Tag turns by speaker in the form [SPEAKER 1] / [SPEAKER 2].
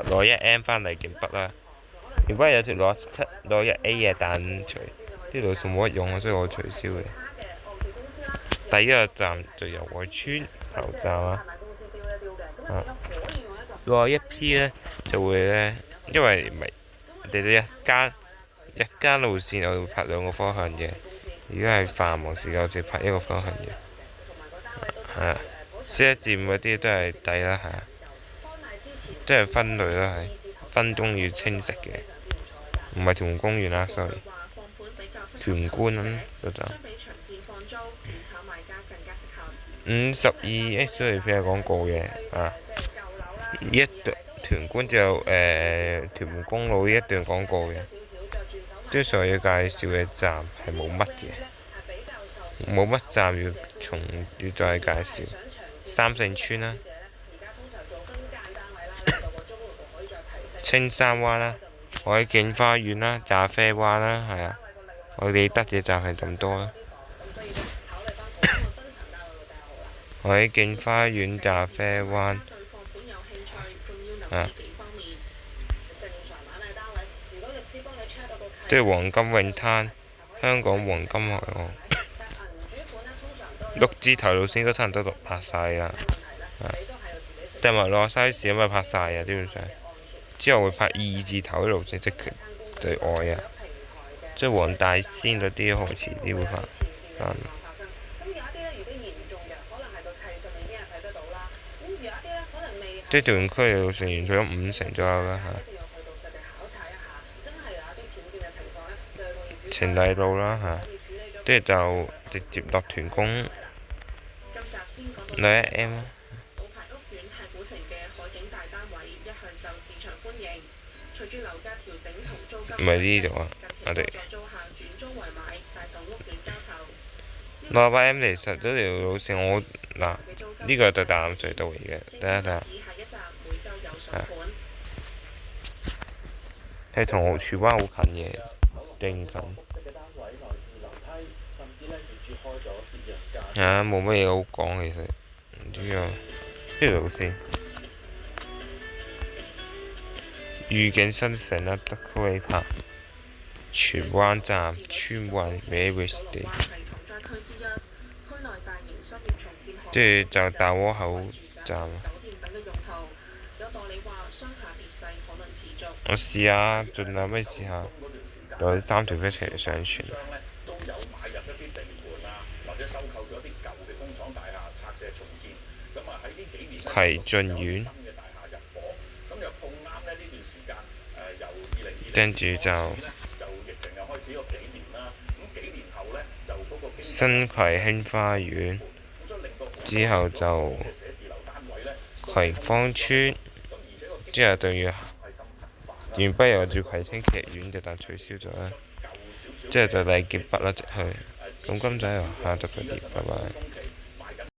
[SPEAKER 1] 攞1M 翻嚟件筆啦。原本有條攞1A 嘅，但啲路數冇乜用，所以我取消嘅。第一個站就由愛村頭站啊。攞1P 呢就會呢，因為唔係地鐵一間路線，我會拍2個方向嘅。如果係繁忙時間，我只拍1個方向嘅。係啊，4、1至5嗰啲都係抵啦，係啊，即係分類啦，係分工要清晰嘅，唔係屯門公園啦，sorry，屯官嗰站。52X 嚟片係廣告嘅啊，屯官就屯門公路呢一段廣告嘅。基本上要介紹嘅站係冇乜嘅，冇乜站要再介紹。三聖村啦，青山灣啦，海景花園啦，咖啡灣啦，係啊，我哋得嘅站係咁多啦。海景花園、咖啡灣，啊，即係黃金泳灘、香港黃金海岸。6字頭路線都差唔多拍晒啦，但係落西市咁咪拍晒啊，基本上。之後會拍2字頭啲路線，即係對外啊，即係黃大仙嗰啲，可能遲啲會拍。即係屯門區嘅路線完咗50%左右啦，晴麗路啦嚇，跟住就直接落屯公攞1M 啦。唔係呢度啊，我哋68M 其實嗰條路線我嗱呢個就大欖隧道嚟嘅，等一等。係同蠔荃灣好近嘅，勁近。冇乜嘢好講其實，唔知啊。呢條路線，愉景新城啦，德高里拍，荃灣站，村運 Mary's 即係就大窩口站。我試下，盡量咩試下，攞3條一齊上傳。葵俊苑，跟住就新葵興花園，之後就葵芳村，之後就要原本有住葵青劇院嘅，但取消咗啦。之後就麗傑北啦，直去。咁今仔話下集再見，拜拜。